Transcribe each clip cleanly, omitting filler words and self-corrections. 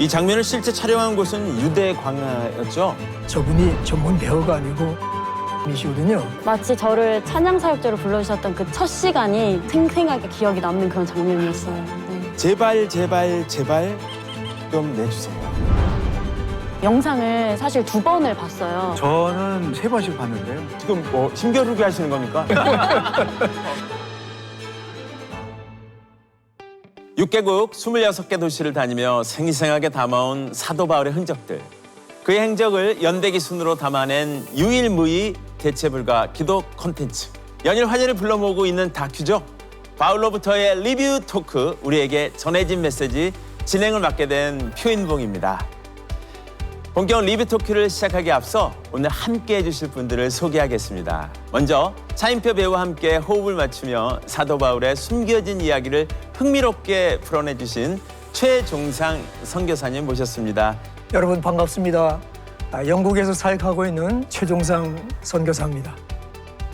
이 장면을 실제 촬영한 곳은 유대 광야였죠? 저분이 전문 배우가 아니고 이시거든요. 마치 저를 찬양 사역자로 불러주셨던 그 첫 시간이 생생하게 기억이 남는 그런 장면이었어요. 네. 제발 제발 제발 좀 내주세요. 영상을 사실 2번을 봤어요. 저는 3번씩 봤는데요. 지금 뭐 힘겨루기 하시는 겁니까? 6개국 26개 도시를 다니며 생생하게 담아온 사도 바울의 흔적들. 그의 행적을 연대기 순으로 담아낸 유일무이 대체불가 기도 콘텐츠. 연일 화제를 불러 모으고 있는 다큐죠. 바울로부터의 리뷰 토크, 우리에게 전해진 메시지 진행을 맡게 된 표인봉입니다. 본격 리뷰 토크를 시작하기에 앞서 오늘 함께 해주실 분들을 소개하겠습니다. 먼저 차인표 배우와 함께 호흡을 맞추며 사도 바울의 숨겨진 이야기를 흥미롭게 풀어내주신 최종상 선교사님 모셨습니다. 여러분 반갑습니다. 영국에서 사역하고 있는 최종상 선교사입니다.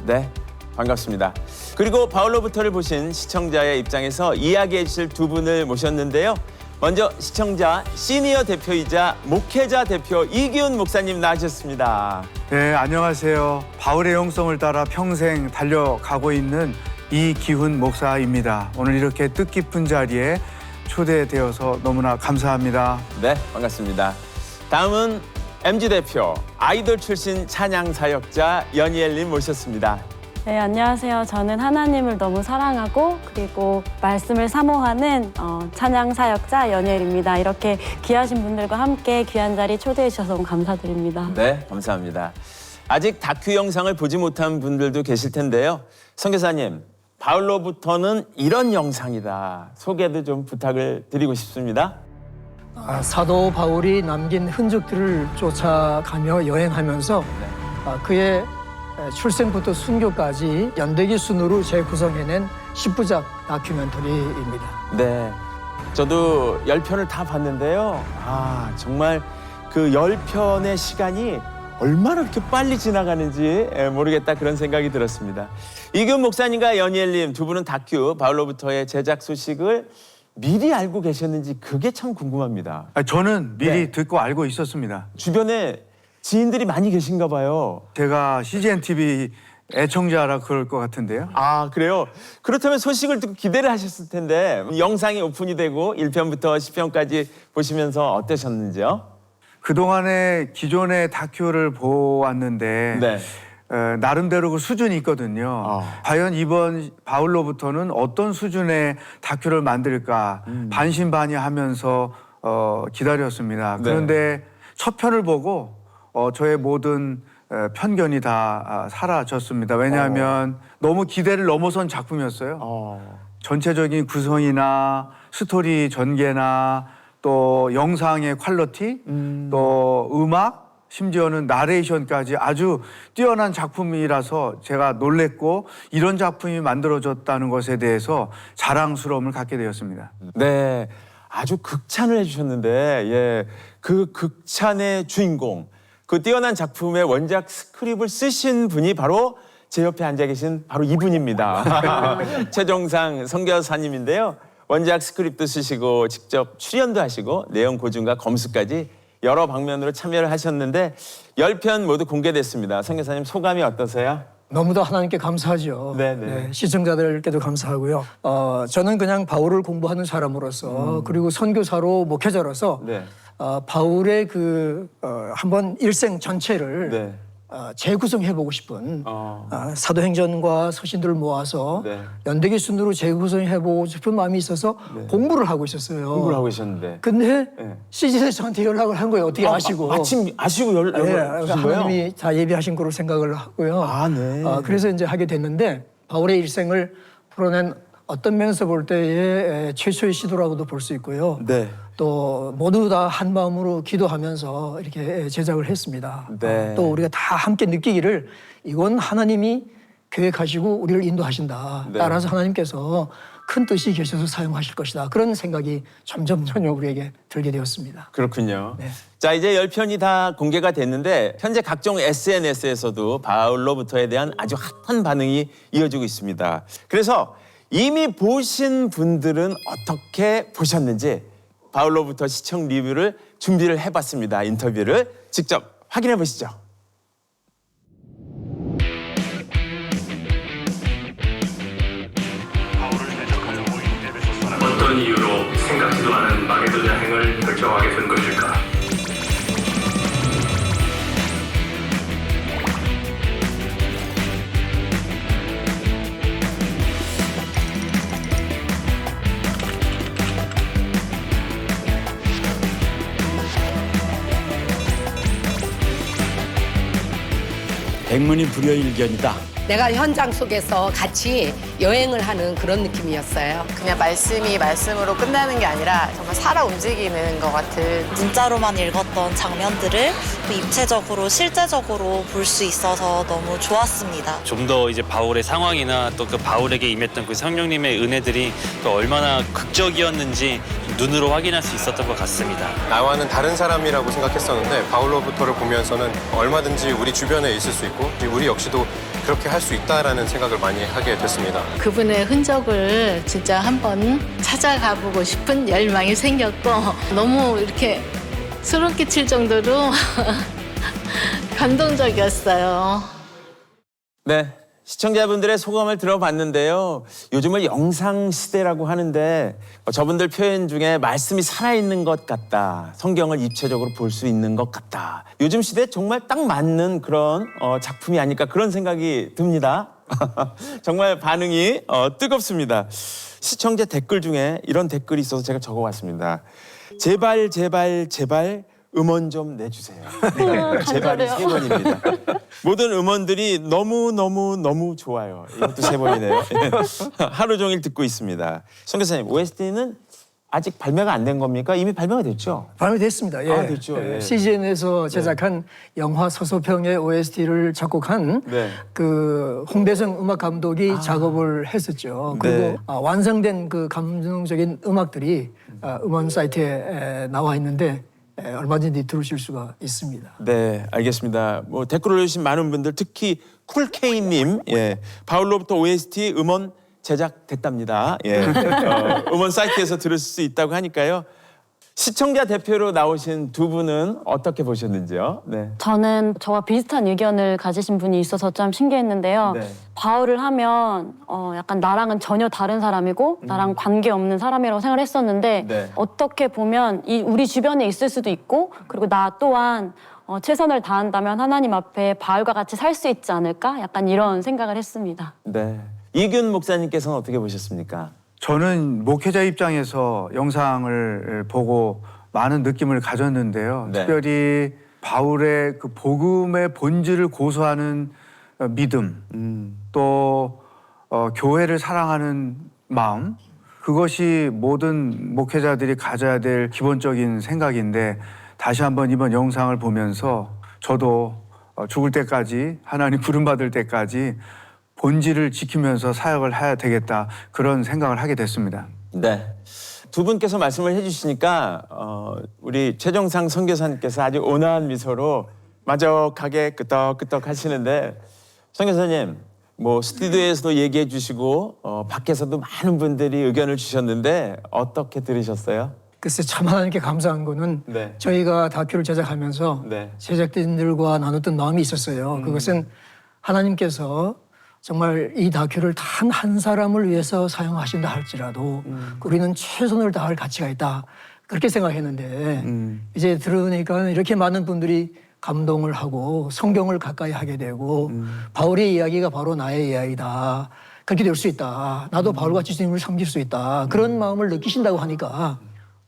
네, 반갑습니다. 그리고 바울로부터를 보신 시청자의 입장에서 이야기해 주실 두 분을 모셨는데요. 먼저 시청자 시니어 대표이자 목회자 대표 이기훈 목사님 나와주셨습니다. 네, 안녕하세요. 바울의 영성을 따라 평생 달려가고 있는 이기훈 목사입니다. 오늘 이렇게 뜻깊은 자리에 초대되어서 너무나 감사합니다. 네, 반갑습니다. 다음은 MG 대표, 아이돌 출신 찬양 사역자 연희엘님 모셨습니다. 네, 안녕하세요. 저는 하나님을 너무 사랑하고 그리고 말씀을 사모하는 찬양 사역자 연예일입니다. 이렇게 귀하신 분들과 함께 귀한 자리 초대해 주셔서 너무 감사드립니다. 네, 감사합니다. 아직 다큐 영상을 보지 못한 분들도 계실 텐데요. 선교사님, 바울로부터는 이런 영상이다. 소개도 좀 부탁을 드리고 싶습니다. 사도 바울이 남긴 흔적들을 쫓아가며 여행하면서 그의 출생부터 순교까지 연대기 순으로 재구성해낸 10부작 다큐멘터리입니다. 네, 저도 10편을 다 봤는데요. 정말 그 10편의 시간이 얼마나 그렇게 빨리 지나가는지 모르겠다 그런 생각이 들었습니다. 이기훈 목사님과 연희엘님 두 분은 다큐 바울로부터의 제작 소식을 미리 알고 계셨는지 그게 참 궁금합니다. 저는 미리 네. 듣고 알고 있었습니다. 주변에 지인들이 많이 계신가 봐요. 제가 CGN TV 애청자라 그럴 것 같은데요. 아, 그래요? 그렇다면 소식을 듣고 기대를 하셨을 텐데 영상이 오픈이 되고 1편부터 10편까지 보시면서 어떠셨는지요? 그동안에 기존의 다큐를 보았는데 네. 나름대로 그 수준이 있거든요. 과연 이번 바울로부터는 어떤 수준의 다큐를 만들까 반신반의하면서 기다렸습니다. 네. 그런데 첫 편을 보고 저의 모든 편견이 다 사라졌습니다. 왜냐하면 너무 기대를 넘어선 작품이었어요. 전체적인 구성이나 스토리 전개나 또 영상의 퀄리티, 또 음악, 심지어는 나레이션까지 아주 뛰어난 작품이라서 제가 놀랬고 이런 작품이 만들어졌다는 것에 대해서 자랑스러움을 갖게 되었습니다. 네, 아주 극찬을 해주셨는데 예, 그 극찬의 주인공, 그 뛰어난 작품의 원작 스크립을 쓰신 분이 바로 제 옆에 앉아 계신 바로 이분입니다. 최종상 선교사님인데요. 원작 스크립도 쓰시고 직접 출연도 하시고 내용 고증과 검수까지 여러 방면으로 참여를 하셨는데 10편 모두 공개됐습니다. 선교사님 소감이 어떠세요? 너무도 하나님께 감사하죠. 네네. 시청자들께도 감사하고요. 저는 그냥 바울을 공부하는 사람으로서 그리고 선교사로 목회자로서 네. 바울의 한번 일생 전체를 네. 재구성해보고 싶은 사도행전과 서신들을 모아서 네. 연대기 순으로 재구성해보고 싶은 마음이 있어서 공부를 하고 있었어요. 공부를 하고 계셨는데. 근데 네. CG에서 저한테 연락을 한 거예요. 어떻게 아시고. 마침 아시고 연락을 주신 거예요? 하나님이 다 예비하신 거로 생각을 하고요. 네. 그래서 이제 하게 됐는데 바울의 일생을 풀어낸 어떤 면에서 볼 때의 최초의 시도라고도 볼 수 있고요. 네. 또 모두 다 한 마음으로 기도하면서 이렇게 제작을 했습니다. 네. 또 우리가 다 함께 느끼기를 이건 하나님이 계획하시고 우리를 인도하신다. 네. 따라서 하나님께서 큰 뜻이 계셔서 사용하실 것이다. 그런 생각이 점점 우리에게 들게 되었습니다. 그렇군요. 네. 자, 이제 10편이 다 공개가 됐는데 현재 각종 SNS에서도 바울로부터에 대한 아주 핫한 반응이 이어지고 있습니다. 그래서 이미 보신 분들은 어떻게 보셨는지 바울로부터 시청 리뷰를 준비를 해봤습니다. 인터뷰를 직접 확인해 보시죠. 어떤 이유로 생각지도 않은 마게돈 여행을 결정하게 된 것일까? 백문이 불여일견이다. 내가 현장 속에서 같이 여행을 하는 그런 느낌이었어요. 그냥 말씀이 말씀으로 끝나는 게 아니라 정말 살아 움직이는 것 같은. 문자로만 읽었던 장면들을 그 입체적으로 실제적으로 볼 수 있어서 너무 좋았습니다. 좀 더 이제 바울의 상황이나 또 그 바울에게 임했던 그 성령님의 은혜들이 또 얼마나 극적이었는지 눈으로 확인할 수 있었던 것 같습니다. 나와는 다른 사람이라고 생각했었는데 바울로부터를 보면서는 얼마든지 우리 주변에 있을 수 있고 우리 역시도 그렇게 할 수 있다라는 생각을 많이 하게 됐습니다. 그분의 흔적을 진짜 한번 찾아가 보고 싶은 열망이 생겼고 너무 이렇게 소름 끼칠 정도로 감동적이었어요. 네, 시청자분들의 소감을 들어봤는데요. 요즘을 영상 시대라고 하는데 저분들 표현 중에 말씀이 살아있는 것 같다. 성경을 입체적으로 볼 수 있는 것 같다. 요즘 시대에 정말 딱 맞는 그런 작품이 아닐까 그런 생각이 듭니다. 정말 반응이 뜨겁습니다. 시청자 댓글 중에 이런 댓글이 있어서 제가 적어왔습니다. 제발 제발 제발 음원 좀 내주세요. 네, 제발이 3번입니다. 모든 음원들이 너무 좋아요. 이것도 3번이네요. 하루 종일 듣고 있습니다. 송 교사님, OST는 아직 발매가 안 된 겁니까? 이미 발매가 됐죠? 발매됐습니다. 예. 아, 됐죠. 예. CGN에서 제작한 영화 서소평의 OST를 작곡한 그 홍대성 음악 감독이 작업을 했었죠. 그리고 네. 완성된 그 감동적인 음악들이 음원 사이트에 나와 있는데 얼마든지 들으실 수가 있습니다. 네, 알겠습니다. 뭐 댓글 올려주신 많은 분들, 특히 쿨케이님, 예, 바울로부터 OST 음원 제작됐답니다. 예, 음원 사이트에서 들을 수 있다고 하니까요. 시청자 대표로 나오신 두 분은 어떻게 보셨는지요? 네. 저는 저와 비슷한 의견을 가지신 분이 있어서 좀 신기했는데요. 네. 바울을 하면 약간 나랑은 전혀 다른 사람이고 나랑 관계없는 사람이라고 생각했었는데 네. 어떻게 보면 우리 주변에 있을 수도 있고 그리고 나 또한 최선을 다한다면 하나님 앞에 바울과 같이 살 수 있지 않을까? 약간 이런 생각을 했습니다. 네. 이균 목사님께서는 어떻게 보셨습니까? 저는 목회자 입장에서 영상을 보고 많은 느낌을 가졌는데요. 네. 특별히 바울의 그 복음의 본질을 고수하는 믿음, 또 교회를 사랑하는 마음, 그것이 모든 목회자들이 가져야 될 기본적인 생각인데 다시 한번 이번 영상을 보면서 저도 죽을 때까지 하나님 부름받을 때까지 본질을 지키면서 사역을 해야 되겠다 그런 생각을 하게 됐습니다. 네. 두 분께서 말씀을 해주시니까 우리 최정상 선교사님께서 아주 온화한 미소로 만족하게 끄떡끄떡 하시는데 선교사님 뭐 스튜디오에서도 얘기해 주시고 밖에서도 많은 분들이 의견을 주셨는데 어떻게 들으셨어요? 글쎄 참 하나님께 감사한 거는 네. 저희가 다큐를 제작하면서 네. 제작진들과 나눴던 마음이 있었어요. 그것은 하나님께서 정말 이 다큐를 단 한 사람을 위해서 사용하신다 할지라도 우리는 최선을 다할 가치가 있다. 그렇게 생각했는데 이제 들으니까 이렇게 많은 분들이 감동을 하고 성경을 가까이 하게 되고 바울의 이야기가 바로 나의 이야기다. 그렇게 될 수 있다. 나도 바울같이 주님을 섬길 수 있다. 그런 마음을 느끼신다고 하니까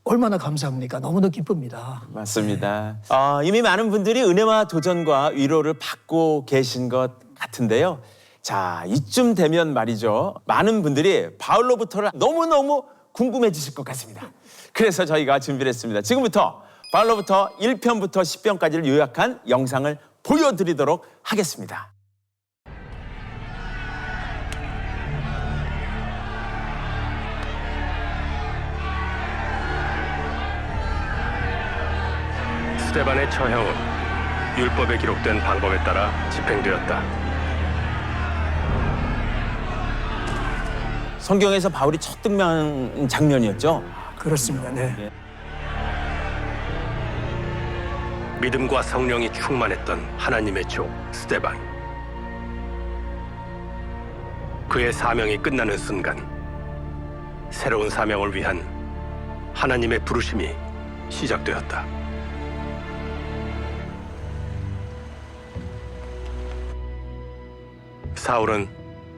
얼마나 감사합니까? 너무도 기쁩니다. 맞습니다. 이미 많은 분들이 은혜와 도전과 위로를 받고 계신 것 같은데요. 자, 이쯤 되면 말이죠. 많은 분들이 바울로부터를 너무너무 궁금해지실 것 같습니다. 그래서 저희가 준비를 했습니다. 지금부터 바울로부터 1편부터 10편까지를 요약한 영상을 보여드리도록 하겠습니다. 스데반의 처형은 율법에 기록된 방법에 따라 집행되었다. 성경에서 바울이 첫 등장한 장면이었죠. 그렇습니다. 네. 믿음과 성령이 충만했던 하나님의 종 스데반. 그의 사명이 끝나는 순간 새로운 사명을 위한 하나님의 부르심이 시작되었다. 사울은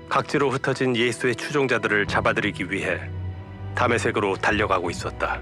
각지로 흩어진 예수의 추종자들을 잡아들이기 위해 다메섹으로 달려가고 있었다.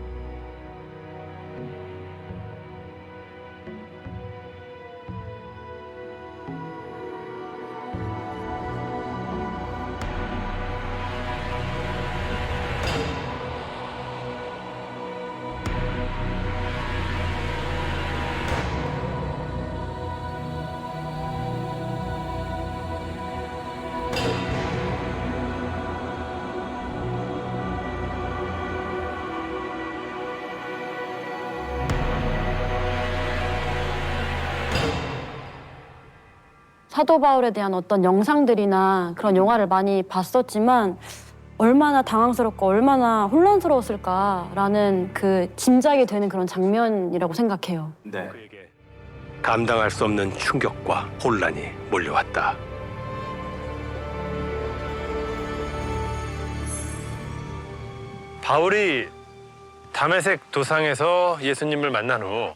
사도 바울에 대한 어떤 영상들이나 그런 영화를 많이 봤었지만 얼마나 당황스럽고 얼마나 혼란스러웠을까라는 그 짐작이 되는 그런 장면이라고 생각해요. 네. 그에게 감당할 수 없는 충격과 혼란이 몰려왔다. 바울이 다메섹 도상에서 예수님을 만난 후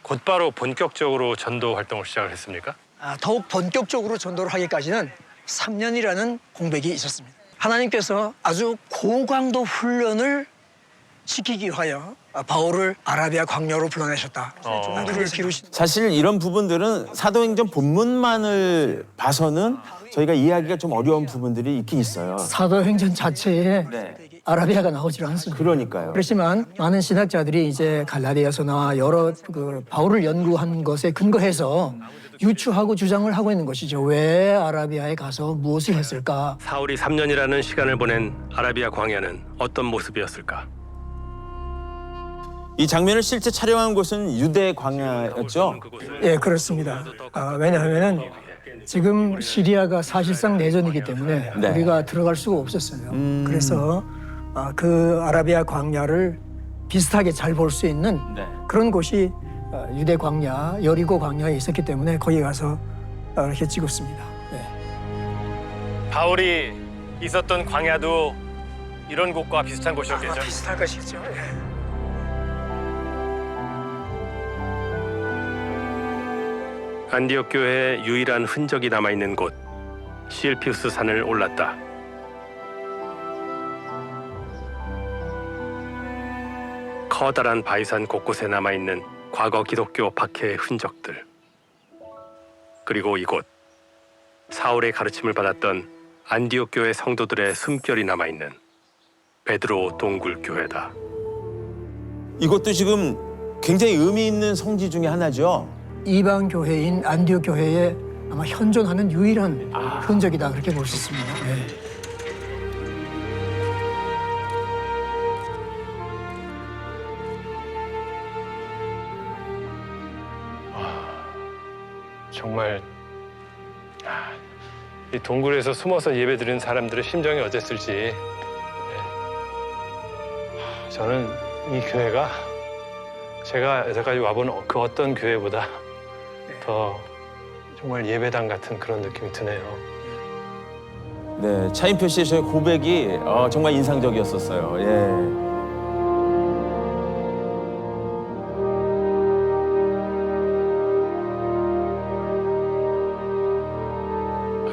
곧바로 본격적으로 전도 활동을 시작을 했습니까? 더욱 본격적으로 전도를 하기까지는 3년이라는 공백이 있었습니다. 하나님께서 아주 고강도 훈련을 시키기 위하여 바울을 아라비아 광야로 불러내셨다. 그를 기르신. 사실 이런 부분들은 사도행전 본문만을 봐서는 저희가 이해하기가 좀 어려운 부분들이 있긴 있어요. 사도행전 자체에 네. 아라비아가 나오질 않습니다. 그러니까요. 그렇지만 많은 신학자들이 이제 갈라디아서나 여러 바울을 연구한 것에 근거해서 유추하고 주장을 하고 있는 것이죠. 왜 아라비아에 가서 무엇을 했을까? 사울이 3년이라는 시간을 보낸 아라비아 광야는 어떤 모습이었을까? 이 장면을 실제 촬영한 곳은 유대 광야였죠? 예, 그렇습니다. 왜냐하면은 지금 시리아가 사실상 내전이기 때문에 네. 우리가 들어갈 수가 없었어요. 그래서 그 아라비아 광야를 비슷하게 잘 볼 수 있는 네. 그런 곳이 유대 광야, 여리고 광야에 있었기 때문에 거기 가서 이렇게 찍었습니다. 네. 바울이 있었던 광야도 이런 곳과 비슷한 곳이었겠죠? 비슷할 것이죠. 예. 안디옥 교회의 유일한 흔적이 남아있는 곳 실피우스 산을 올랐다. 커다란 바위산 곳곳에 남아있는 과거 기독교 박해의 흔적들. 그리고 이곳 사울의 가르침을 받았던 안디옥 교회 성도들의 숨결이 남아있는 베드로 동굴 교회다. 이것도 지금 굉장히 의미 있는 성지 중에 하나죠? 이방 교회인 안디옥 교회에 아마 현존하는 유일한 흔적이다 그렇게 볼 수 있습니다. 네. 정말 이 동굴에서 숨어서 예배드리는 사람들의 심정이 어땠을지. 네. 저는 이 교회가 제가 여태까지 와본 그 어떤 교회보다 더 정말 예배당 같은 그런 느낌이 드네요. 네, 차인표 씨의 저의 고백이 정말 인상적이었었어요. 예.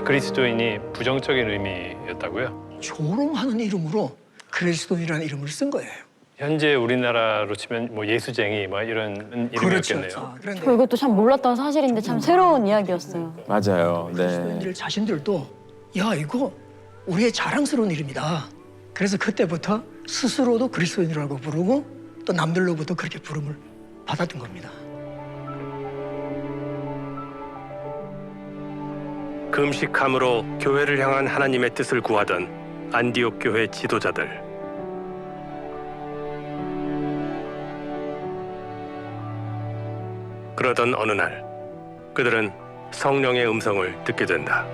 그리스도인이 부정적인 의미였다고요? 조롱하는 이름으로 그리스도인이라는 이름을 쓴 거예요. 현재 우리나라로 치면 뭐 예수쟁이 뭐 이런 이름이었겠네요. 그렇죠. 그런데 저 이것도 참 몰랐던 사실인데 참 새로운 이야기였어요. 맞아요. 네. 그리스도인들 자신들도 야 이거 우리의 자랑스러운 이름이다. 그래서 그때부터 스스로도 그리스도인이라고 부르고 또 남들로부터 그렇게 부름을 받았던 겁니다. 금식함으로 교회를 향한 하나님의 뜻을 구하던 안디옥 교회 지도자들. 그러던 어느 날 그들은 성령의 음성을 듣게 된다.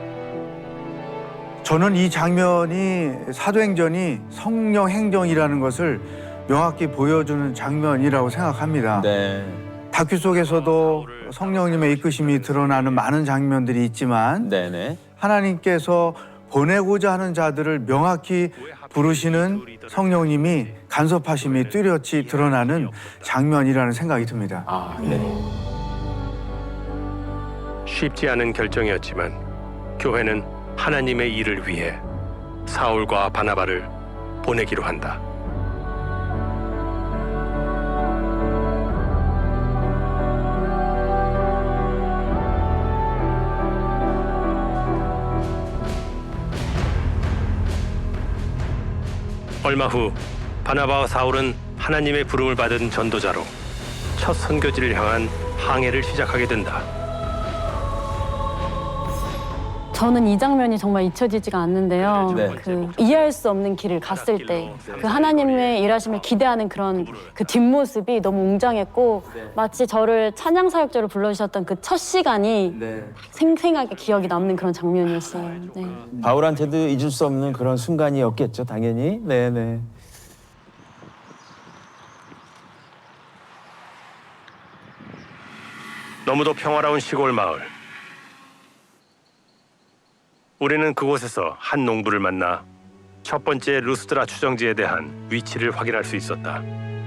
저는 이 장면이 사도행전이 성령 행정이라는 것을 명확히 보여주는 장면이라고 생각합니다. 네. 다큐 속에서도 성령님의 이끄심이 드러나는 많은 장면들이 있지만 네네. 하나님께서 보내고자 하는 자들을 명확히 부르시는 성령님이 간섭하심이 뚜렷이 드러나는 장면이라는 생각이 듭니다. 아, 네. 쉽지 않은 결정이었지만 교회는 하나님의 일을 위해 사울과 바나바를 보내기로 한다. 얼마 후 바나바와 사울은 하나님의 부름을 받은 전도자로 첫 선교지를 향한 항해를 시작하게 된다. 저는 이 장면이 정말 잊혀지지가 않는데요. 네. 그 이해할 수 없는 길을 갔을 때 그 하나님의 일하심을 기대하는 그런 그 뒷모습이 너무 웅장했고 마치 저를 찬양 사역자로 불러주셨던 그 첫 시간이 생생하게 기억이 남는 그런 장면이었어요. 네. 바울한테도 잊을 수 없는 그런 순간이었겠죠, 당연히. 네네. 너무도 평화로운 시골 마을. 우리는 그곳에서 한 농부를 만나 첫 번째 루스드라 추정지에 대한 위치를 확인할 수 있었다.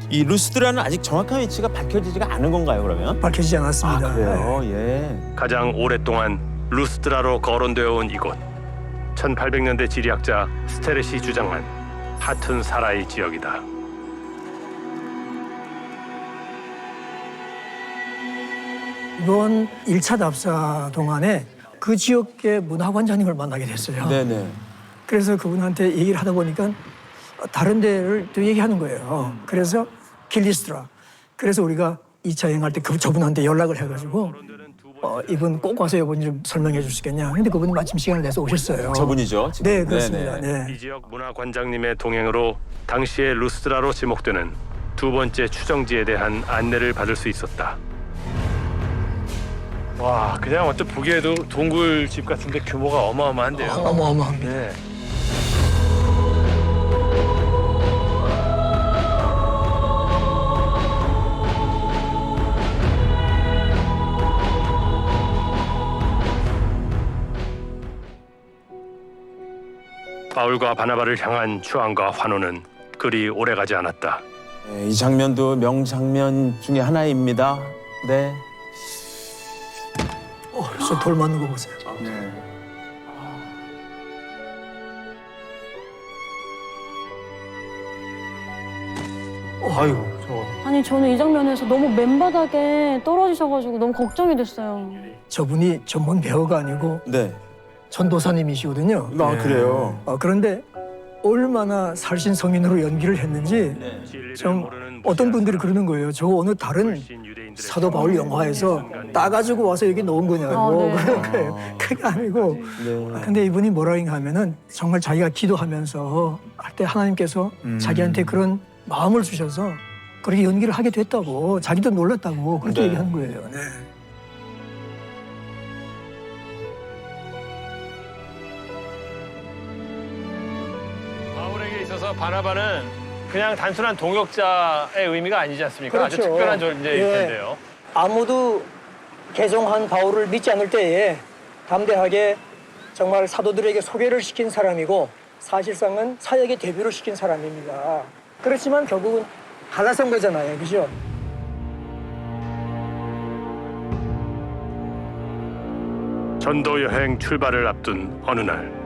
이 루스드라는 아직 정확한 위치가 밝혀지지가 않은 건가요, 그러면? 밝혀지지 않았습니다. 그래요, 예. 가장 오랫동안 루스드라로 거론되어 온 이곳. 1800년대 지리학자 스테렛이 주장한 하툰 사라이 지역이다. 이번 1차 답사 동안에 그 지역의 문화관장님을 만나게 됐어요. 네네. 그래서 그분한테 얘기를 하다 보니까 다른 데를 또 얘기하는 거예요. 그래서 길리스트라. 그래서 우리가 2차 여행할 때 저분한테 연락을 해가지고 이분 꼭 와서 이번 좀 설명해 주시겠냐. 근데 그분이 마침 시간을 내서 오셨어요. 저분이죠, 지금. 네, 그렇습니다. 네네. 네. 이 지역 문화관장님의 동행으로 당시의 루스드라로 지목되는 두 번째 추정지에 대한 안내를 받을 수 있었다. 와, 그냥 어쩌 보기에도 동굴집 같은데 규모가 어마어마한데요. 어마어마합니다. 네. 바울과 바나바를 향한 추앙과 환호는 그리 오래가지 않았다. 네, 이 장면도 명장면 중에 하나입니다. 네. 저 돌 맞는 거 보세요. 네. 아이고, 저 아니 저는 이 장면에서 너무 맨바닥에 떨어지셔가지고 너무 걱정이 됐어요. 저분이 전문 배우가 아니고 네. 전도사님이시거든요. 아, 그래요? 그런데 얼마나 살신 성인으로 연기를 했는지 좀 어떤 분들이 그러는 거예요. 저 어느 다른 사도 바울 영화에서 따가지고 와서 여기 놓은 거냐고. 네. 그런 거예요. 그게 아니고. 네. 근데 이분이 뭐라고 하면은 정말 자기가 기도하면서 할 때 하나님께서 자기한테 그런 마음을 주셔서 그렇게 연기를 하게 됐다고. 자기도 놀랐다고 그렇게 네. 얘기하는 거예요. 네. 바울에게 있어서 바나바는 그냥 단순한 동역자의 의미가 아니지 않습니까? 아주 그렇죠. 특별한 존재일 예. 텐데요. 아무도 개종한 바울을 믿지 않을 때에 담대하게 정말 사도들에게 소개를 시킨 사람이고 사실상은 사역의 데뷔를 시킨 사람입니다. 그렇지만 결국은 갈라선 거잖아요. 그죠? 전도 여행 출발을 앞둔 어느 날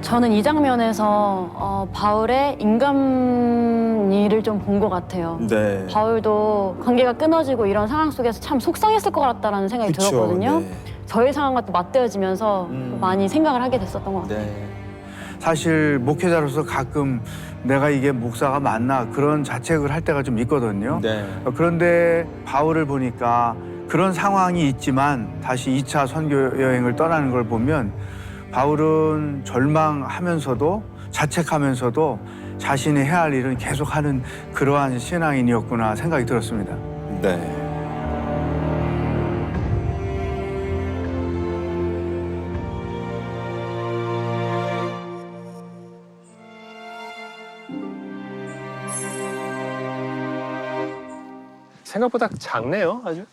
저는 이 장면에서 바울의 인간미를 좀 본 것 같아요. 네. 바울도 관계가 끊어지고 이런 상황 속에서 참 속상했을 것 같다라는 생각이 그쵸, 들었거든요. 네. 저의 상황과 또 맞대어지면서 많이 생각을 하게 됐었던 것 같아요. 네. 사실 목회자로서 가끔 내가 이게 목사가 맞나 그런 자책을 할 때가 좀 있거든요. 네. 그런데 바울을 보니까 그런 상황이 있지만 다시 2차 선교 여행을 떠나는 걸 보면 바울은 절망하면서도 자책하면서도 자신이 해야 할 일은 계속하는 그러한 신앙인이었구나 생각이 들었습니다. 네. 생각보다 작네요, 아주.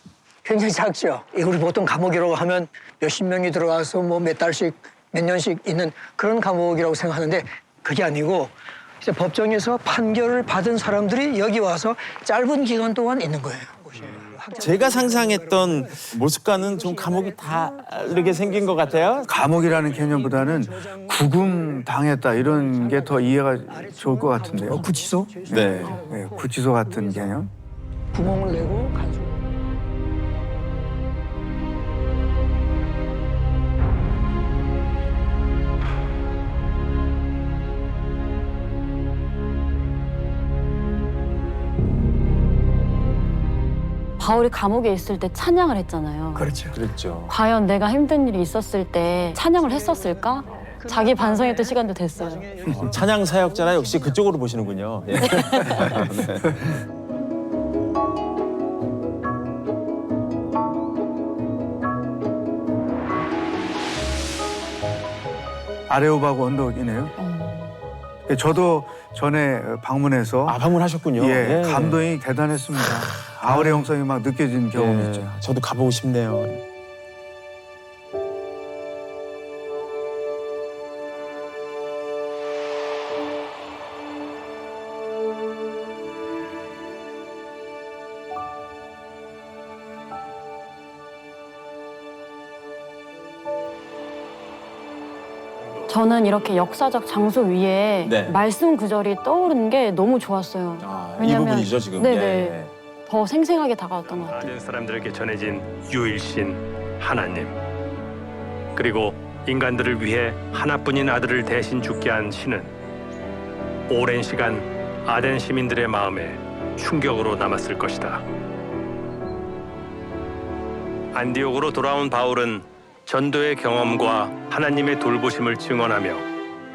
굉장히 작죠. 우리 보통 감옥이라고 하면 몇십 명이 들어와서 뭐 몇 달씩 몇 년씩 있는 그런 감옥이라고 생각하는데 그게 아니고 이제 법정에서 판결을 받은 사람들이 여기 와서 짧은 기간 동안 있는 거예요. 제가 상상했던 모습과는 좀 감옥이 다 이렇게 생긴 것 같아요. 감옥이라는 개념보다는 구금 당했다 이런 게 더 이해가 좋을 것 같은데요. 구치소? 네. 네, 구치소 같은 개념. 구멍을 내고 간수. 바울이 감옥에 있을 때 찬양을 했잖아요. 그렇죠. 그랬죠. 과연 내가 힘든 일이 있었을 때 찬양을 했었을까? 자기 반성의 또 시간도 됐어요. 찬양 사역자라 역시 그쪽으로 보시는군요. 예. 네. 아레오바고 언덕이네요. 저도 전에 방문해서 방문하셨군요. 예, 네. 감동이 대단했습니다. 바울의 형성이 막 느껴진 경험이 있죠. 저도 가보고 싶네요. 저는 이렇게 역사적 장소 위에 네. 말씀 구절이 떠오르는 게 너무 좋았어요. 이 부분이죠 지금. 네네. 예. 더 생생하게 다가왔던 것 같아요. 아덴 사람들에게 전해진 유일신 하나님, 그리고 인간들을 위해 하나뿐인 아들을 대신 죽게 한 신은 오랜 시간 아덴 시민들의 마음에 충격으로 남았을 것이다. 안디옥으로 돌아온 바울은 전도의 경험과 하나님의 돌보심을 증언하며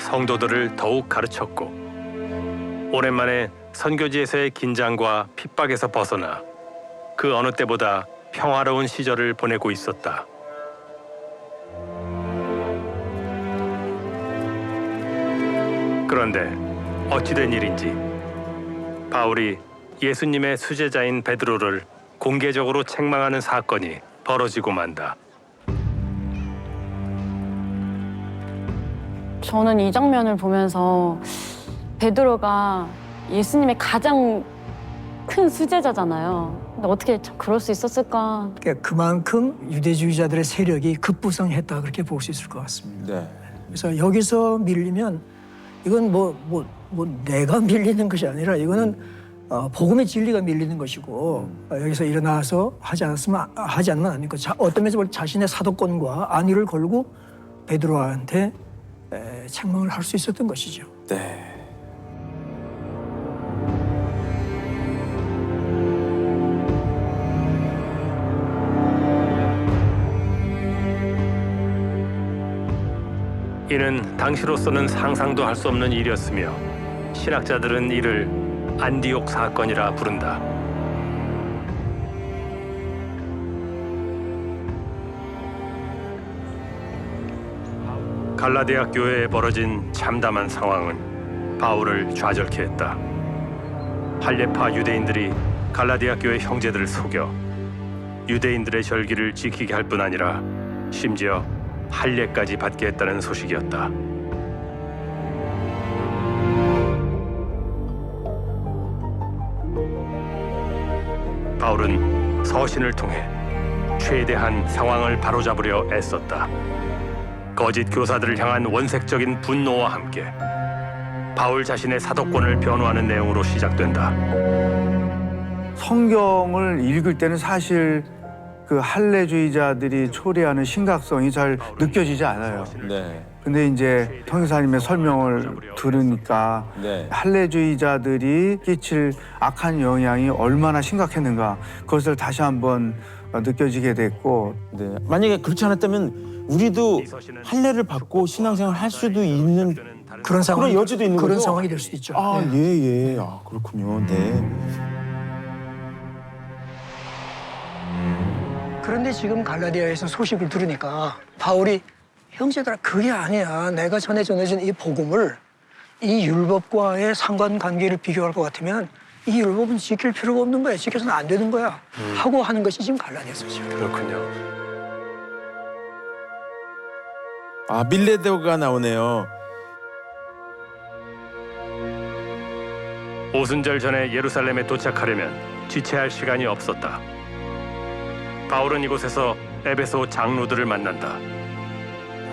성도들을 더욱 가르쳤고, 오랜만에 선교지에서의 긴장과 핍박에서 벗어나 그 어느 때보다 평화로운 시절을 보내고 있었다. 그런데 어찌된 일인지 바울이 예수님의 수제자인 베드로를 공개적으로 책망하는 사건이 벌어지고 만다. 저는 이 장면을 보면서 베드로가 예수님의 가장 큰 수제자잖아요. 근데 어떻게 그럴 수 있었을까? 그러니까 그만큼 유대주의자들의 세력이 급부상했다 그렇게 볼 수 있을 것 같습니다. 네. 그래서 여기서 밀리면 이건 뭐 내가 밀리는 것이 아니라 이거는 복음의 진리가 밀리는 것이고 여기서 일어나서 하지 않으면 안 되고 어떤 면에서 볼 자신의 사도권과 안위를 걸고 베드로한테 책망을 할 수 있었던 것이죠. 네. 이는 당시로서는 상상도 할 수 없는 일이었으며 신학자들은 이를 안디옥 사건이라 부른다. 갈라디아 교회에 벌어진 참담한 상황은 바울을 좌절케 했다. 할례파 유대인들이 갈라디아 교회 형제들을 속여 유대인들의 절기를 지키게 할 뿐 아니라 심지어 할례까지 받게 했다는 소식이었다. 바울은 서신을 통해 최대한 상황을 바로잡으려 애썼다. 거짓 교사들을 향한 원색적인 분노와 함께 바울 자신의 사도권을 변호하는 내용으로 시작된다. 성경을 읽을 때는 사실 그 할례주의자들이 초래하는 심각성이 잘 느껴지지 않아요. 네. 근데 이제 통일사님의 설명을 들으니까 네. 할례주의자들이 끼칠 악한 영향이 얼마나 심각했는가 그것을 다시 한번 느껴지게 됐고, 네. 만약에 그렇지 않았다면 우리도 할례를 받고 신앙생활 할 수도 있는 그런 상황, 그런 여지도 있는 그런 거죠? 상황이 될 수도 있죠. 아, 네. 예. 아, 그렇군요. 네. 그런데 지금 갈라디아에서 소식을 들으니까 바울이 형제들아 그게 아니야. 내가 전에 전해진 이 복음을 이 율법과의 상관관계를 비교할 것 같으면 이 율법은 지킬 필요가 없는 거야. 지켜서는 안 되는 거야. 하고 하는 것이 지금 갈라디아서 지금. 그렇군요. 아, 밀레도가 나오네요. 오순절 전에 예루살렘에 도착하려면 지체할 시간이 없었다. 바울은 이곳에서 에베소 장로들을 만난다.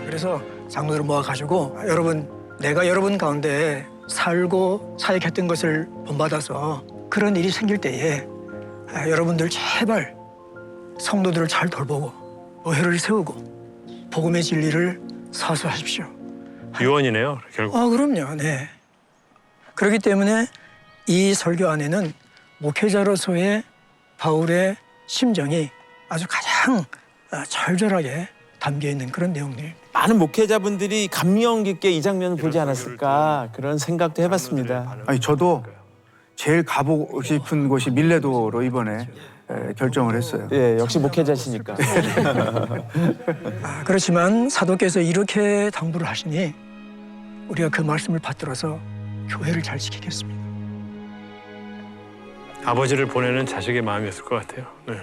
그래서 장로들을 모아가지고 여러분, 내가 여러분 가운데 살고 사역했던 것을 본받아서 그런 일이 생길 때에 여러분들 제발 성도들을 잘 돌보고 교회를 세우고 복음의 진리를 사수하십시오. 유언이네요, 결국. 그럼요. 네. 그렇기 때문에 이 설교 안에는 목회자로서의 바울의 심정이 아주 가장 절절하게 담겨 있는 그런 내용들입니다. 많은 목회자분들이 감명 깊게 이 장면을 보지 않았을까 그런 생각도 해봤습니다. 아니 저도 제일 가보고 싶은 곳이 밀레도로 이번에 결정을 했어요. 예, 역시 목회자시니까. 그렇지만 사도께서 이렇게 당부를 하시니 우리가 그 말씀을 받들어서 교회를 잘 지키겠습니다. 아버지를 보내는 자식의 마음이었을 것 같아요. 네.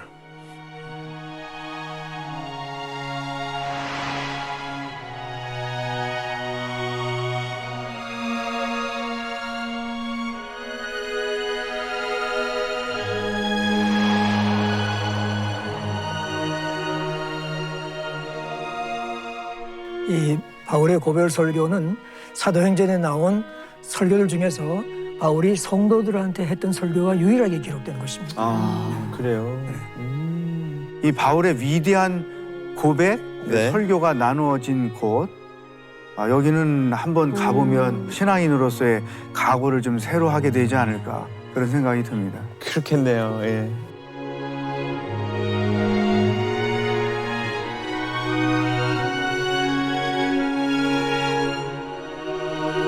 이 바울의 고별 설교는 사도행전에 나온 설교들 중에서 바울이 성도들한테 했던 설교가 유일하게 기록된 것입니다. 아, 그래요. 이 바울의 위대한 고백, 네. 설교가 나누어진 곳, 여기는 한번 가보면 신앙인으로서의 각오를 좀 새로 하게 되지 않을까 그런 생각이 듭니다. 그렇겠네요. 예.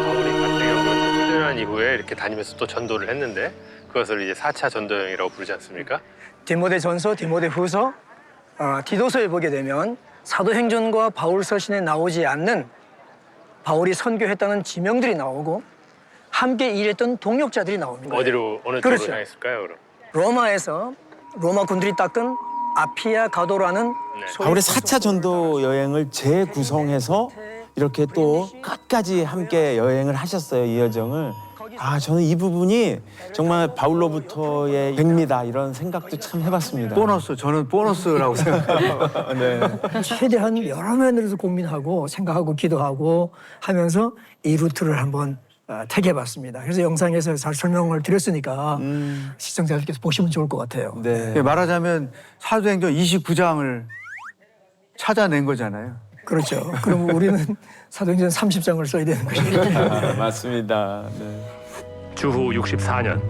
바울이 간대경을 훈련한 이후에 이렇게 다니면서 또 전도를 했는데 그것을 이제 4차 전도여행이라고 부르지 않습니까? 디모데전서, 디모데후서, 디도서에 보게 되면 사도행전과 바울서신에 나오지 않는 바울이 선교했다는 지명들이 나오고 함께 일했던 동역자들이 나옵니다. 어디로 어느 쪽으로 그렇죠. 향했을까요, 그럼? 로마에서 로마 군들이 닦은 아피아 가도라는 바울의 4차 전도 여행을 재구성해서 이렇게 또 끝까지 함께 여행을 하셨어요, 이 여정을. 저는 이 부분이 정말 바울로부터의 백미다 이런 생각도 참 해봤습니다. 보너스, 저는 보너스라고 생각해요. 네. 최대한 여러 면에서 고민하고 생각하고 기도하고 하면서 이 루트를 한번 택해봤습니다. 그래서 영상에서 잘 설명을 드렸으니까 시청자들께서 보시면 좋을 것 같아요. 네. 말하자면 사도행전 29장을 찾아낸 거잖아요. 그렇죠. 그럼 우리는 사도행전 30장을 써야 되는 것이죠. 맞습니다. 네. 주후 64년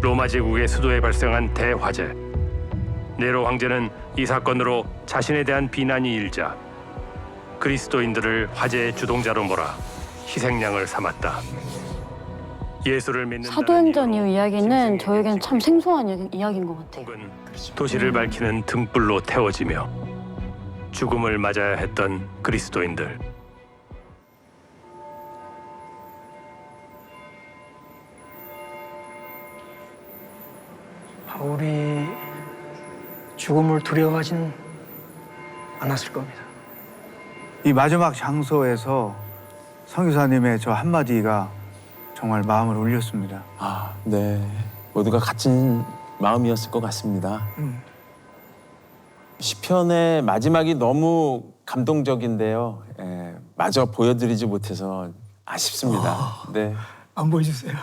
로마 제국의 수도에 발생한 대화재. 네로 황제는 이 사건으로 자신에 대한 비난이 일자 그리스도인들을 화재의 주동자로 몰아 희생양을 삼았다. 예수를 믿는 사도행전 이후 이야기는 저에겐 참 생소한 이야기인 것 같아요. 혹은 도시를 밝히는 등불로 태워지며 죽음을 맞아야 했던 그리스도인들. 바울이 죽음을 두려워하지는 않았을 겁니다. 이 마지막 장소에서 선교사님의 저 한마디가 정말 마음을 울렸습니다. 네. 모두가 같은 마음이었을 것 같습니다. 시편의 마지막이 너무 감동적인데요. 마저 보여드리지 못해서 아쉽습니다. 네. 안 보여주세요.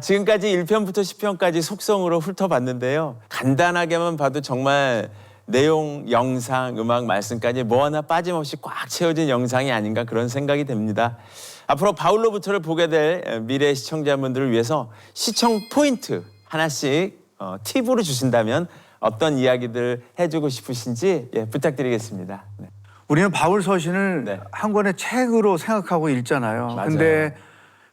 지금까지 1편부터 10편까지 속성으로 훑어봤는데요. 간단하게만 봐도 정말 내용, 영상, 음악, 말씀까지 뭐 하나 빠짐없이 꽉 채워진 영상이 아닌가 그런 생각이 됩니다. 앞으로 바울로부터를 보게 될 미래 시청자분들을 위해서 시청 포인트 하나씩 팁으로 주신다면 어떤 이야기들 해주고 싶으신지 부탁드리겠습니다. 네. 우리는 바울 서신을 네. 한 권의 책으로 생각하고 읽잖아요. 맞아요. 근데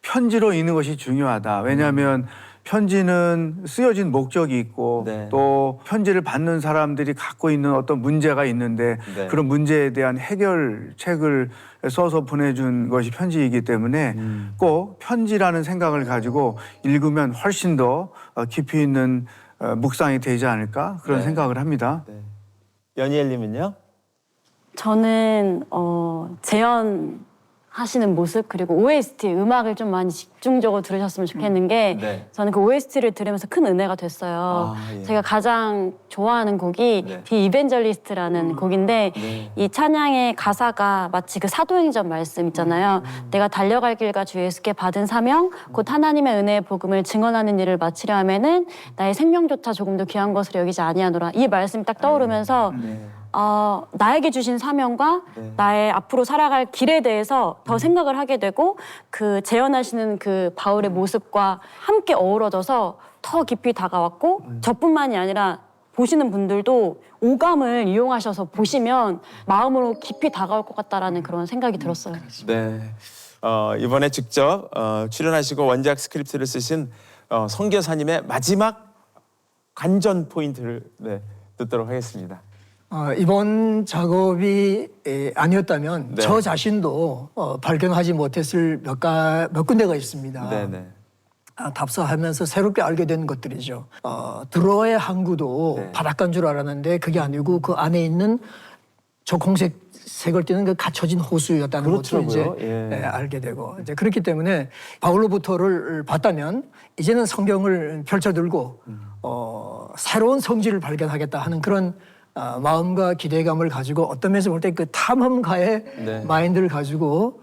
편지로 읽는 것이 중요하다. 왜냐하면 편지는 쓰여진 목적이 있고 네. 또 편지를 받는 사람들이 갖고 있는 어떤 문제가 있는데 네. 그런 문제에 대한 해결책을 써서 보내준 것이 편지이기 때문에 꼭 편지라는 생각을 가지고 읽으면 훨씬 더 깊이 있는 묵상이 되지 않을까 그런 네. 생각을 합니다. 네. 연희엘님은요? 저는 재현하시는 모습 그리고 OST 음악을 좀 많이 집중적으로 들으셨으면 좋겠는 게 네. 저는 그 OST를 들으면서 큰 은혜가 됐어요. 예. 제가 가장 좋아하는 곡이 네. 디 이벤젤리스트라는 곡인데 네. 이 찬양의 가사가 마치 그 사도행전 말씀 있잖아요. 내가 달려갈 길과 주 예수께 받은 사명 곧 하나님의 은혜의 복음을 증언하는 일을 마치려 하면은 나의 생명조차 조금도 귀한 것으로 여기지 아니하노라. 이 말씀이 딱 떠오르면서 네. 나에게 주신 사명과 나의 앞으로 살아갈 길에 대해서 더 생각을 하게 되고 그 재현하시는 그 바울의 모습과 함께 어우러져서 더 깊이 다가왔고 저뿐만이 아니라 보시는 분들도 오감을 이용하셔서 보시면 마음으로 깊이 다가올 것 같다라는 그런 생각이 들었어요. 네. 이번에 직접 출연하시고 원작 스크립트를 쓰신 선교사님의 마지막 관전 포인트를 듣도록 하겠습니다. 이번 작업이 아니었다면 네. 저 자신도 발견하지 못했을 몇 군데가 있습니다. 네네. 답사하면서 새롭게 알게 된 것들이죠. 드로의 항구도 네. 바닷가인 줄 알았는데 그게 아니고 그 안에 있는 저 공색 색을 띠는 그 갇혀진 호수였다는 것을 이제 그렇더라고요. 예. 알게 되고 이제 그렇기 때문에 바울로부터를 봤다면 이제는 성경을 펼쳐들고 새로운 성질을 발견하겠다 하는 그런 마음과 기대감을 가지고 어떤 면에서 볼 때 그 탐험가의 네. 마인드를 가지고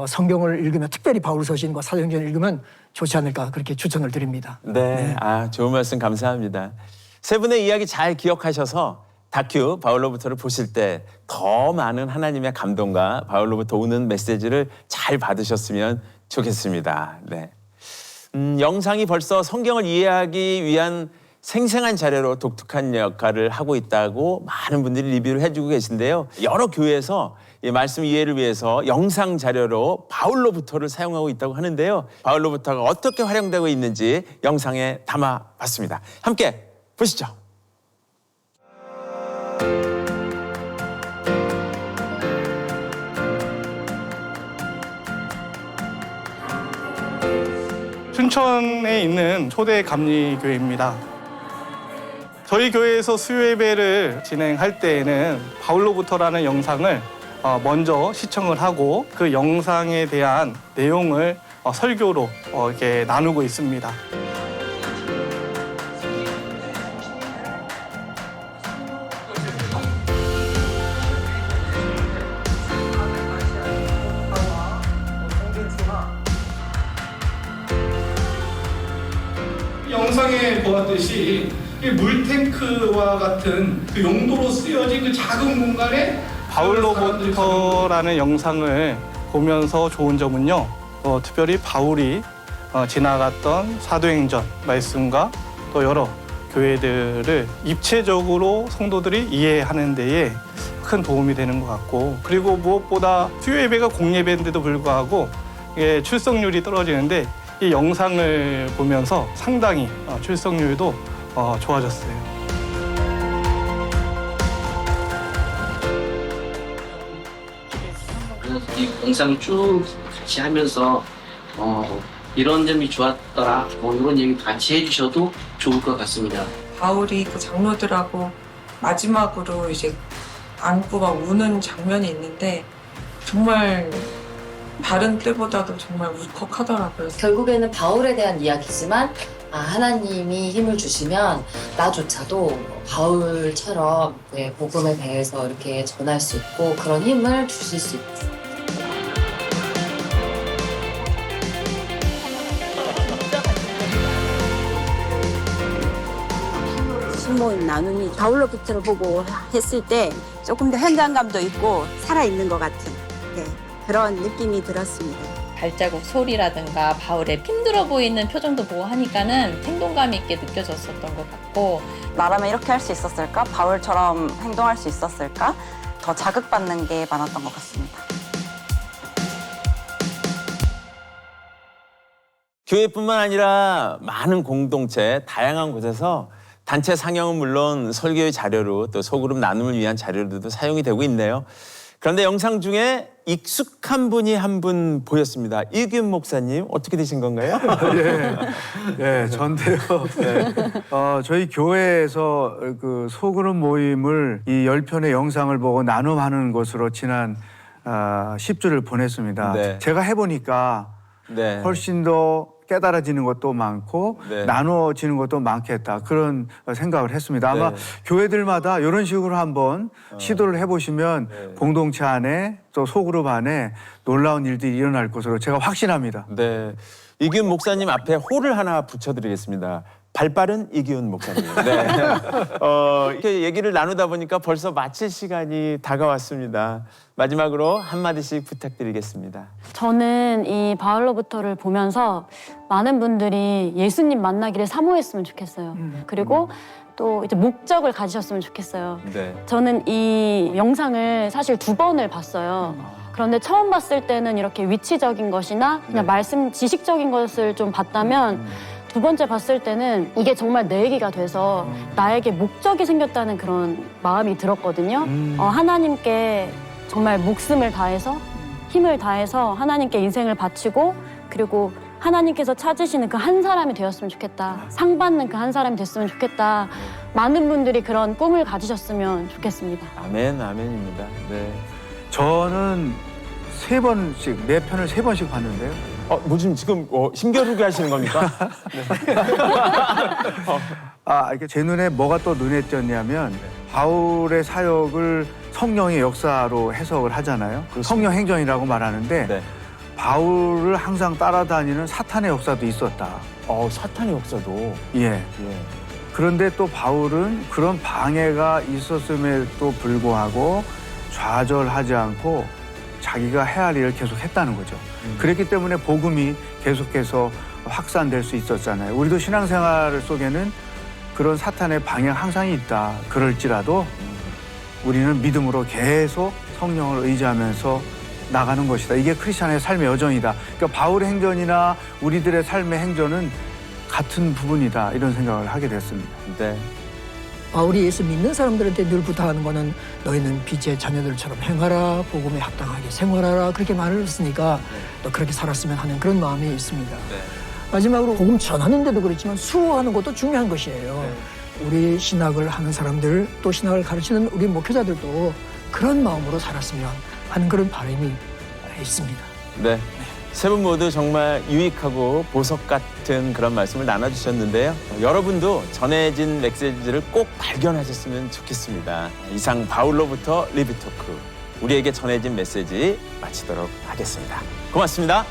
성경을 읽으면 특별히 바울 서신과 사도행전을 읽으면 좋지 않을까 그렇게 추천을 드립니다. 네. 좋은 말씀 감사합니다. 세 분의 이야기 잘 기억하셔서 다큐 바울로부터를 보실 때 더 많은 하나님의 감동과 바울로부터 오는 메시지를 잘 받으셨으면 좋겠습니다. 네. 영상이 벌써 성경을 이해하기 위한 생생한 자료로 독특한 역할을 하고 있다고 많은 분들이 리뷰를 해주고 계신데요. 여러 교회에서 이 말씀 이해를 위해서 영상 자료로 바울로부터를 사용하고 있다고 하는데요. 바울로부터가 어떻게 활용되고 있는지 영상에 담아봤습니다. 함께 보시죠. 춘천에 있는 초대 감리교회입니다. 저희 교회에서 수요예배를 진행할 때에는 바울로부터라는 영상을 먼저 시청을 하고 그 영상에 대한 내용을 설교로 이렇게 나누고 있습니다. 영상에 보았듯이 물탱크와 같은 그 용도로 쓰여진 그 작은 공간에 바울로부터라는 영상을 보면서 좋은 점은요. 특별히 바울이 지나갔던 사도행전 말씀과 또 여러 교회들을 입체적으로 성도들이 이해하는 데에 큰 도움이 되는 것 같고 그리고 무엇보다 수요예배가 공예배인데도 불구하고 출석률이 떨어지는데 이 영상을 보면서 상당히 출석률도 좋아졌어요. 이 영상 쭉 같이 하면서 이런 점이 좋았더라 이런 얘기 같이 해주셔도 좋을 것 같습니다. 바울이 그 장로들하고 마지막으로 이제 안고 막 우는 장면이 있는데 정말 다른 때보다도 정말 울컥하더라고요. 결국에는 바울에 대한 이야기지만 하나님이 힘을 주시면 나조차도 바울처럼 복음에 대해서 이렇게 전할 수 있고 그런 힘을 주실 수 있죠. 신문 나눔이 바울로부터를 보고 했을 때 조금 더 현장감도 있고 살아있는 것 같은 그런 느낌이 들었습니다. 발자국 소리라든가 바울의 힘들어 보이는 표정도 보고 하니까는 생동감 있게 느껴졌었던 것 같고 나라면 이렇게 할 수 있었을까? 바울처럼 행동할 수 있었을까? 더 자극받는 게 많았던 것 같습니다. 교회뿐만 아니라 많은 공동체, 다양한 곳에서 단체 상영은 물론 설교의 자료로 또 소그룹 나눔을 위한 자료로도 사용이 되고 있네요. 그런데 영상 중에 익숙한 분이 한 분 보였습니다. 이규현 목사님 어떻게 되신 건가요? 예, 전데요. 네. 저희 교회에서 그 소그룹 모임을 이 10편의 영상을 보고 나눔하는 것으로 지난 10주를 보냈습니다. 네. 제가 해보니까 네. 훨씬 더 깨달아지는 것도 많고 네. 나누어지는 것도 많겠다 그런 생각을 했습니다. 아마 네. 교회들마다 이런 식으로 한번 시도를 해보시면 네. 공동체 안에 또 소그룹 안에 놀라운 일들이 일어날 것으로 제가 확신합니다. 네. 이규현 목사님 앞에 홀을 하나 붙여드리겠습니다. 발빠른 이규현 목사님. 네. 이렇게 얘기를 나누다 보니까 벌써 마칠 시간이 다가왔습니다. 마지막으로 한마디씩 부탁드리겠습니다. 저는 이 바울로부터를 보면서 많은 분들이 예수님 만나기를 사모했으면 좋겠어요. 그리고 또 이제 목적을 가지셨으면 좋겠어요. 네. 저는 이 영상을 사실 2번을 봤어요. 그런데 처음 봤을 때는 이렇게 위치적인 것이나 그냥 말씀 지식적인 것을 좀 봤다면 2번째 봤을 때는 이게 정말 내 얘기가 돼서 나에게 목적이 생겼다는 그런 마음이 들었거든요. 하나님께 정말 목숨을 다해서 힘을 다해서 하나님께 인생을 바치고 그리고 하나님께서 찾으시는 그 한 사람이 되었으면 좋겠다. 상 받는 그 한 사람이 됐으면 좋겠다. 많은 분들이 그런 꿈을 가지셨으면 좋겠습니다. 아멘, 아멘입니다. 네. 저는 3번씩, 4편을 3번씩 봤는데요. 무슨 지금 힘겨루기 하시는 겁니까? 이게 제 눈에 뭐가 또 눈에 띄었냐면 바울의 사역을 성령의 역사로 해석을 하잖아요. 성령 행전이라고 말하는데 네. 바울을 항상 따라다니는 사탄의 역사도 있었다. 사탄의 역사도. 예. 그런데 또 바울은 그런 방해가 있었음에도 불구하고 좌절하지 않고 자기가 해야 할 일을 계속 했다는 거죠. 그랬기 때문에 복음이 계속해서 확산될 수 있었잖아요. 우리도 신앙생활 속에는 그런 사탄의 방해가 항상 있다. 그럴지라도 우리는 믿음으로 계속 성령을 의지하면서 나가는 것이다. 이게 크리스찬의 삶의 여정이다. 그러니까 바울의 행전이나 우리들의 삶의 행전은 같은 부분이다. 이런 생각을 하게 됐습니다. 네. 바울이 예수 믿는 사람들한테 늘 부탁하는 거는 너희는 빛의 자녀들처럼 행하라, 복음에 합당하게 생활하라 그렇게 말을 했으니까 또 그렇게 살았으면 하는 그런 마음이 있습니다. 마지막으로 복음 전하는데도 그렇지만 수호하는 것도 중요한 것이에요. 우리 신학을 하는 사람들 또 신학을 가르치는 우리 목회자들도 그런 마음으로 살았으면 하는 그런 바람이 있습니다. 네. 세 분 모두 정말 유익하고 보석 같은 그런 말씀을 나눠주셨는데요. 여러분도 전해진 메시지를 꼭 발견하셨으면 좋겠습니다. 이상 바울로부터 리뷰토크, 우리에게 전해진 메시지 마치도록 하겠습니다. 고맙습니다.